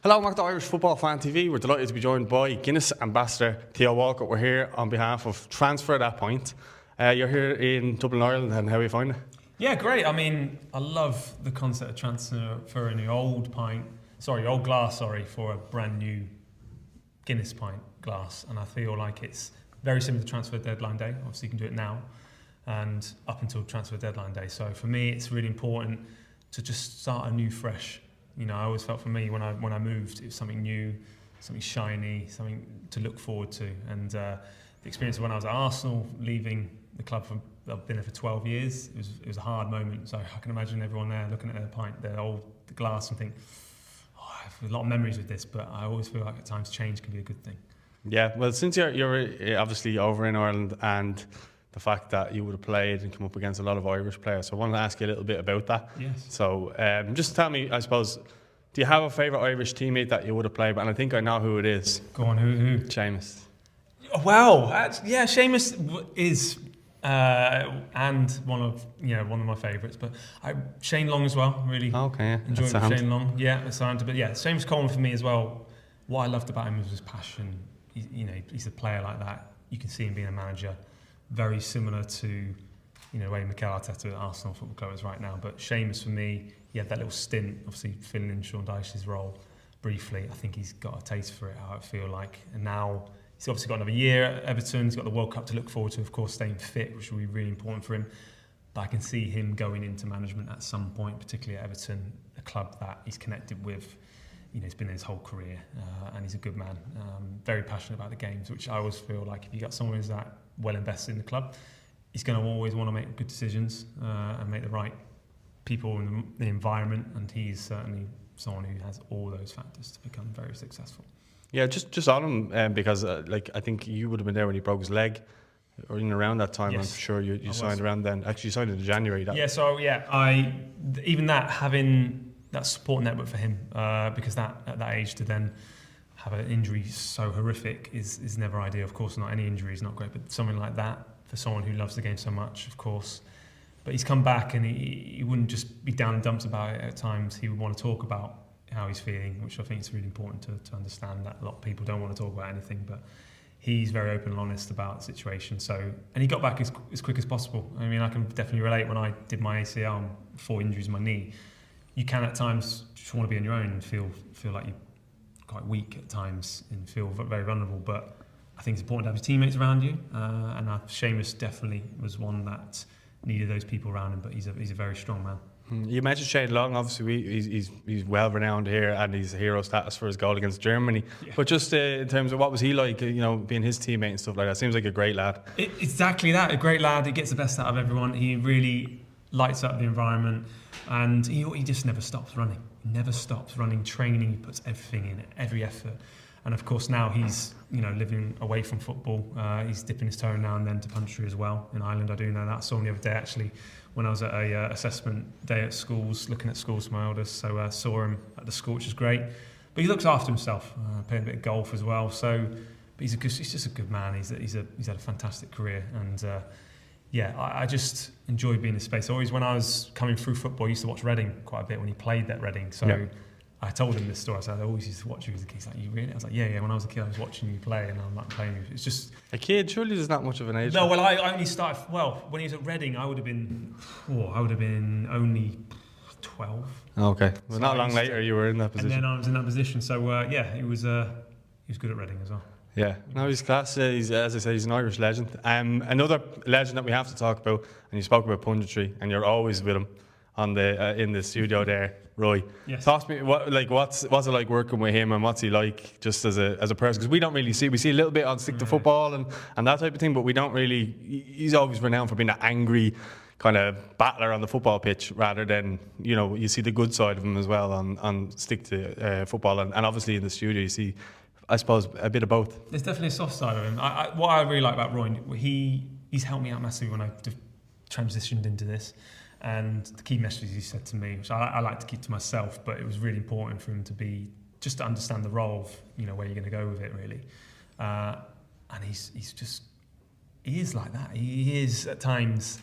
Hello, welcome to Irish Football Fan TV. We're delighted to be joined by Guinness Ambassador Theo Walcott. We're here on behalf of Transfer That Point. You're here in Dublin, Ireland, and how are you finding it? Yeah, great. I mean, I love the concept of transferring the old glass for a brand new Guinness pint glass, and I feel like it's very similar to transfer deadline day. Obviously, you can do it now and up until transfer deadline day. So for me, it's really important to just start anew, fresh. You know, I always felt for me when I moved, it was something new, something shiny, something to look forward to. And the experience of when I was at Arsenal, leaving the club I've been there for 12 years, it was a hard moment. So I can imagine everyone there looking at their pint, their old glass, and think, oh, I have a lot of memories with this. But I always feel like at times change can be a good thing. Yeah, well, since you're obviously over in Ireland, and the fact that you would have played and come up against a lot of Irish players. So I wanted to ask you a little bit about that. Yes. So just tell me, I suppose, do you have a favourite Irish teammate that you would have played with? And I think I know who it is. Go on, who? Seamus. Wow, yeah, Seamus is and one of my favourites. But Shane Long as well. Really enjoyed Shane Long. Yeah, but yeah, Seamus Coleman for me as well. What I loved about him was his passion. He's a player like that. You can see him being a manager. Very similar to, way Mikel Arteta at Arsenal Football Club is right now. But Seamus, for me, he had that little stint, obviously filling in Sean Dyche's role briefly. I think he's got a taste for it, how I feel like. And now he's obviously got another year at Everton. He's got the World Cup to look forward to, of course, staying fit, which will be really important for him. But I can see him going into management at some point, particularly at Everton, a club that he's connected with. He's been in his whole career, and he's a good man. Very passionate about the games, which I always feel like if you got someone who's that well invested in the club, he's going to always want to make good decisions and make the right people in the environment. And he's certainly someone who has all those factors to become very successful. Yeah, just on him because I think you would have been there when he broke his leg, or in around that time. Yes. I'm sure you signed around then. Actually, you signed in January. Having that support network for him, because at that age to then have an injury so horrific is never ideal. Of course, not any injury is not great, but something like that for someone who loves the game so much, of course. But he's come back and he wouldn't just be down in dumps about it at times. He would want to talk about how he's feeling, which I think is really important to understand that a lot of people don't want to talk about anything, but he's very open and honest about the situation. And he got back as quick as possible. I mean, I can definitely relate when I did my ACL and 4 injuries in my knee. You can at times just want to be on your own and feel like you're quite weak at times and feel very vulnerable. But I think it's important to have your teammates around you. And Seamus definitely was one that needed those people around him. But he's a very strong man. You mentioned Shane Long. Obviously, he's well renowned here, and he's hero status for his goal against Germany. Yeah. But just in terms of what was he like, being his teammate and stuff like that. Seems like a great lad. Exactly that, a great lad. He gets the best out of everyone. He really lights up the environment. And he just never stops running. He never stops running, training. He puts everything in, every effort. And of course now he's living away from football. He's dipping his toe now and then to puntry as well. In Ireland, I do know that. I saw him the other day actually when I was at a assessment day at schools, looking at schools for my eldest. So I saw him at the school, which is great. But he looks after himself, playing a bit of golf as well. But he's just a good man. He's had a fantastic career. And I just enjoy being in this space. Always when I was coming through football, I used to watch Reading quite a bit when he played at Reading. So yeah. I told him this story. I said, I always used to watch you as a kid. He's like, you really? I was like, yeah. When I was a kid, I was watching you play, and I'm like playing you. It's just a kid. Surely there's not much of an age. No, well, I only started. Well, when he was at Reading, I would have been only 12. Okay, well, so not long later, you were in that position. And then I was in that position. So he was good at Reading as well. Yeah, no, he's class. He's, as I said, he's an Irish legend. Another legend that we have to talk about, and you spoke about punditry, and you're always with him on the in the studio there, Roy. Yes. Talk to me, what's it like working with him, and what's he like just as a person? Because we don't really see a little bit on Stick to Football and that type of thing, but we don't really. He's always renowned for being an angry kind of battler on the football pitch, rather than you see the good side of him as well on Stick to Football, and obviously in the studio you see, I suppose, a bit of both. There's definitely a soft side of him. What I really like about Roy, he's helped me out massively when I transitioned into this. And the key messages he said to me, which I like to keep to myself, but it was really important for him to understand the role of, where you're going to go with it, really. And he is like that. He is at times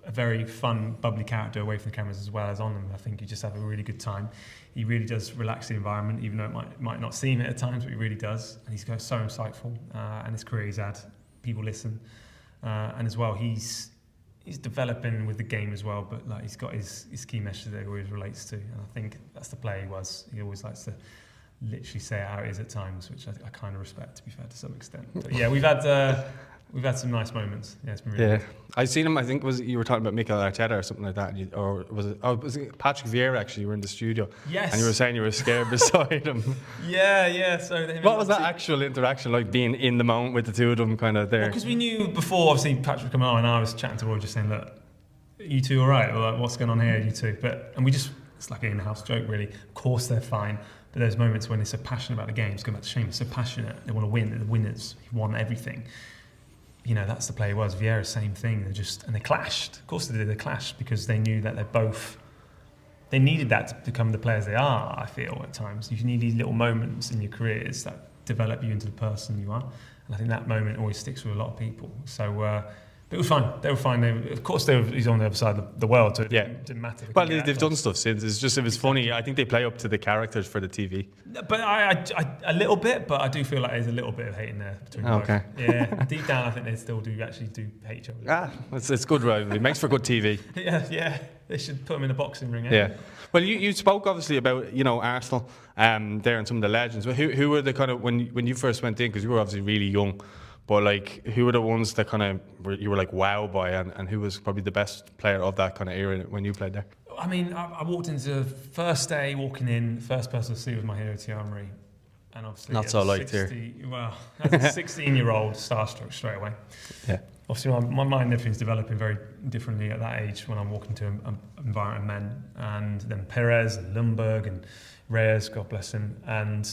a very fun, bubbly character away from the cameras as well as on them. I think you just have a really good time. He really does relax the environment, even though it might not seem it at times, but he really does. And he's so insightful. And his career he's had, people listen. And as well, he's developing with the game as well, but like he's got his key messages that he always relates to. And I think that's the player he was. He always likes to literally say it how it is at times, which I kind of respect, to be fair, to some extent. But yeah, we've had some nice moments. Yeah, it's been really good. I've seen him. I think you were talking about Mikel Arteta or something like that, or was it Patrick Vieira? Actually, you were in the studio, yes, and you were saying you were scared beside him. Yeah. So what was that actual interaction like, being in the moment with the two of them, kind of there? Because we knew before, obviously Patrick was coming on, and I was chatting to Roy, just saying, "Look, you two all right? Or like, what's going on here, you two?" It's like an in-house joke, really. Of course they're fine. But there's moments when they're so passionate about the game. It's going back to Seamus, so passionate. They want to win. They're the winners. He won everything. You know, that's the player he was. Vieira, same thing. They clashed. Of course they did. They clashed because they knew that they needed that to become the players they are, I feel, at times. You need these little moments in your careers that develop you into the person you are. And I think that moment always sticks with a lot of people. So, but it was fine. They were fine. He's on the other side of the world, so it didn't matter. Well, they've done stuff since. It was funny. I think they play up to the characters for the TV. But I a little bit, but I do feel like there's a little bit of hate in there between both. Okay. Yeah, deep down, I think they still do hate each other. It's good rivalry. It makes for good TV. Yeah. They should put them in a boxing ring. Yeah. Well, you spoke obviously about Arsenal there and some of the legends. But who were the kind of, when you first went in, because you were obviously really young, but like, who were the ones that kind of you were like wow by, and who was probably the best player of that kind of era when you played there? I mean, I walked into the first day, walking in, the first person to see was my hero, Theo Walcott. And obviously, not so liked here. Well, as a 16-year-old, starstruck straight away. Yeah. Obviously, my mind and everything's developing very differently at that age when I'm walking to an environment of men. And then Perez and Lundberg and Reyes, God bless him. And,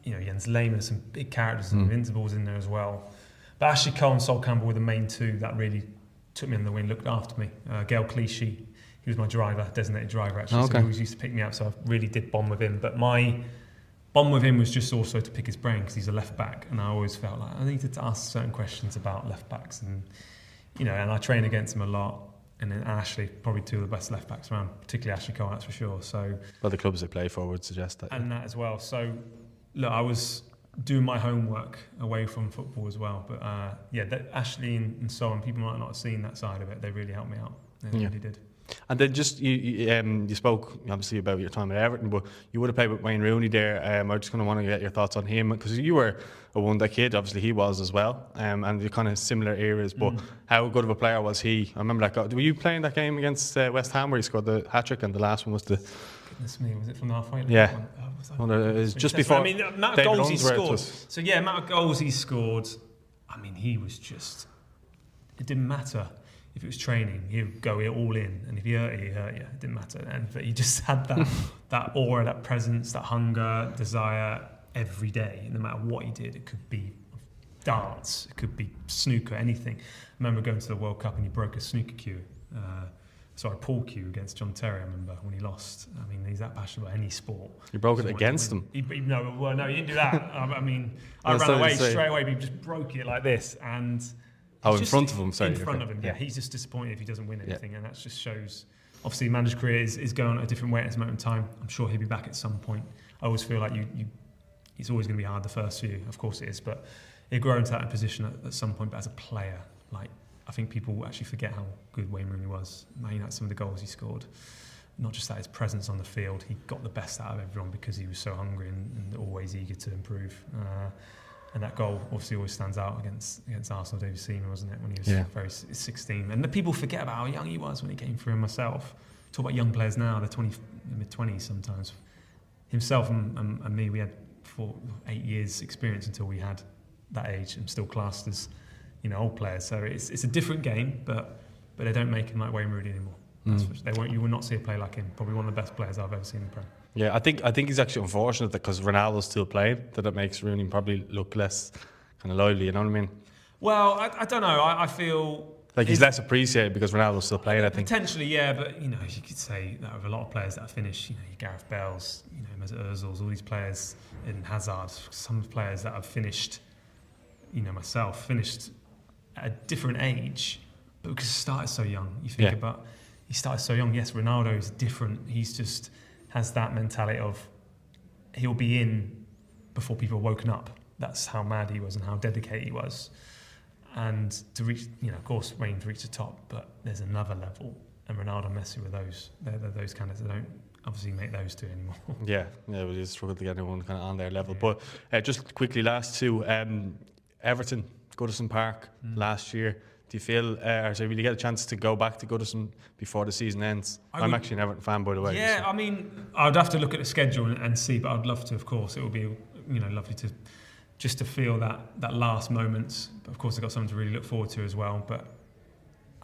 Jens Lehmann, some big characters and Invincibles in there as well. But Ashley Cole and Sol Campbell were the main two that really took me in the wind, looked after me. Gail Clichy, he was my driver, designated driver actually. Okay. So he always used to pick me up, so I really did bond with him. But my bond with him was just also to pick his brain because he's a left back, and I always felt like I needed to ask certain questions about left backs, and and I trained against him a lot. And then Ashley, probably two of the best left backs around, particularly Ashley Cole, that's for sure. So, well, the clubs they play for would suggest that, and that as well. So, look, I was doing my homework away from football as well. But Ashley and so on, people might not have seen that side of it. They really helped me out. They really did. And then just you spoke obviously about your time at Everton, but you would have played with Wayne Rooney there. I just kind of want to get your thoughts on him, because you were a Wonder kid, obviously he was as well, and you're kind of similar eras. But how good of a player was he? I remember that. Were you playing that game against West Ham where he scored the hat trick, and the last one was the? Goodness me, was it from the halfway line? Yeah. It was just before. I mean, the amount of goals he scored. So yeah, amount of goals he scored. I mean, he was just. It didn't matter. If it was training, he would go all in, and if he hurt you, he hurt you. It didn't matter. But he just had that aura, that presence, that hunger, desire every day. No matter what he did, it could be darts, it could be snooker, anything. I remember going to the World Cup and he broke a snooker cue. Pool cue against John Terry. I remember when he lost. I mean, he's that passionate about any sport. You broke it against him. No, he didn't do that. I mean, I ran away straight away, but he just broke it like this and. In front of him, sorry. In front of him, yeah. He's just disappointed if he doesn't win anything, and that just shows. Obviously, Amanda's career is going at a different way at this moment in time. I'm sure he'll be back at some point. I always feel like it's always going to be hard the first few. Of course it is, but he'll grow into that position at some point. But as a player, like I think people actually forget how good Wayne Rooney was. Some of the goals he scored. Not just that, his presence on the field. He got the best out of everyone because he was so hungry and always eager to improve. And that goal obviously always stands out against Arsenal, David Seaman, wasn't it, when he was 16. And the people forget about how young he was when he came through. Myself, talk about young players now, they're mid-20s sometimes. Himself and me, we had 8 years experience until we had that age, and still classed as old players. So it's a different game, but they don't make him like Wayne Rooney anymore. You will not see a player like him. Probably one of the best players I've ever seen in the Prem. Yeah, I think he's actually unfortunate that because Ronaldo's still playing, that it makes Rooney probably look less kind of lively. You know what I mean? Well, I don't know. I feel like he's less appreciated because Ronaldo's still playing. I think potentially, yeah, but you could say that with a lot of players that have finished. Gareth Bale's, Mesut Ozil's, all these players in Hazard. Some players that have finished, myself finished at a different age, but because he started so young, you think about, he started so young. Yes, Ronaldo is different. He's just has that mentality of he'll be in before people are woken up. That's how mad he was and how dedicated he was. And to reach, of course, Wayne to reach the top, but there's another level. And Ronaldo, Messi were those. They're those candidates that don't obviously make those two anymore. Yeah, we just struggled to get anyone kind of on their level. Yeah. But just quickly, last two, Everton, Goodison Park last year. Do you feel, will you get a chance to go back to Goodison before the season ends? I'm actually an Everton fan, by the way. Yeah, so. I mean, I'd have to look at the schedule and see, but I'd love to, of course. It would be, lovely to just to feel that last moments. But of course, I've got something to really look forward to as well. But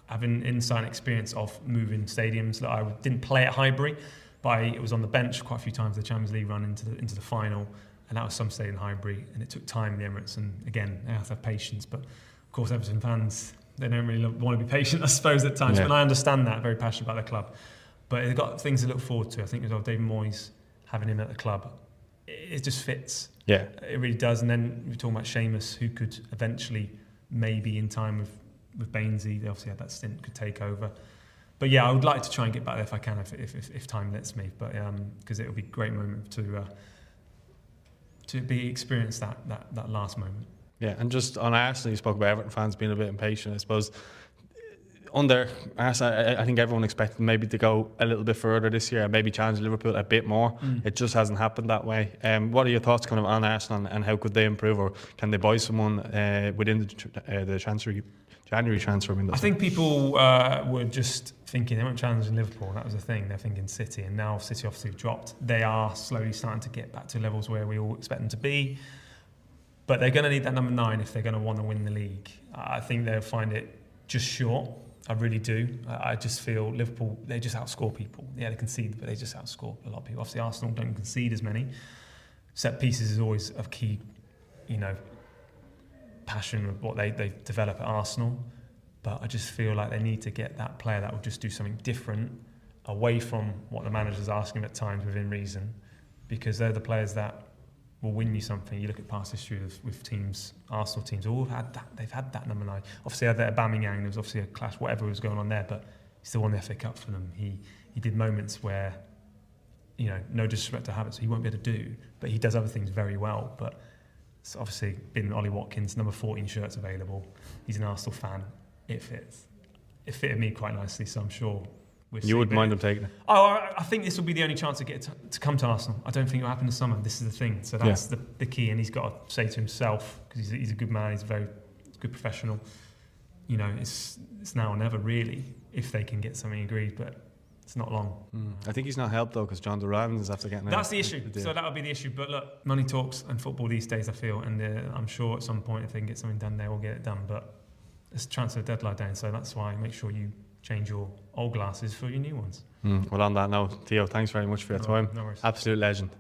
having inside experience of moving stadiums, I didn't play at Highbury, but it was on the bench quite a few times. The Champions League run into the final, and that was some stadium in Highbury, and it took time in the Emirates. And again, they have to have patience. But of course, Everton fans, they don't really want to be patient, I suppose, at times. Yeah. And I understand that, very passionate about their club. But they've got things to look forward to. I think as well, David Moyes, having him at the club, it just fits. Yeah. It really does. And then we're talking about Seamus, who could eventually, maybe in time with Bainesy, they obviously had that stint, could take over. But yeah, I would like to try and get back there if I can, if time lets me. But because it would be a great moment to experience that last moment. Yeah, and just on Arsenal, you spoke about Everton fans being a bit impatient. I suppose under Arsenal, I think everyone expected maybe to go a little bit further this year and maybe challenge Liverpool a bit more. It just hasn't happened that way. What are your thoughts kind of on Arsenal and how could they improve, or can they buy someone within the January transfer window? I think people were just thinking they weren't challenging Liverpool. That was the thing. They're thinking City, and now City obviously dropped. They are slowly starting to get back to levels where we all expect them to be. But they're going to need that number 9 if they're going to want to win the league. I think they'll find it just short. I really do. I just feel Liverpool, they just outscore people. Yeah, they concede, but they just outscore a lot of people. Obviously, Arsenal don't concede as many. Set pieces is always a key, passion of what they develop at Arsenal. But I just feel like they need to get that player that will just do something different away from what the manager's asking at times within reason, because they're the players that will win you something. You look at past history with teams, Arsenal teams, all had that. They've had that number 9. Obviously, had that Aubameyang. There was obviously a clash, whatever was going on there, but he still won the FA Cup for them. He did moments where, no disrespect to Havertz, he won't be able to do, but he does other things very well. But it's obviously been Ollie Watkins, number 14 shirts available. He's an Arsenal fan. It fits. It fitted me quite nicely, so I'm sure. You wouldn't mind them taking it? Oh, I think this will be the only chance to get to come to Arsenal. I don't think it will happen this summer. This is the thing. So that's the key, and he's got to say to himself, because he's a good man, he's a very good professional. It's now or never, really, if they can get something agreed, but it's not long. I think he's not helped, though, because John Duran is after getting That's the issue. So that'll be the issue. But look, money talks and football these days, I feel, and I'm sure at some point if they can get something done, they will get it done. But it's transfer deadline day, so that's why make sure you change your old glasses for your new ones. Well, on that note, Theo, thanks very much for your time. No worries. Absolute legend.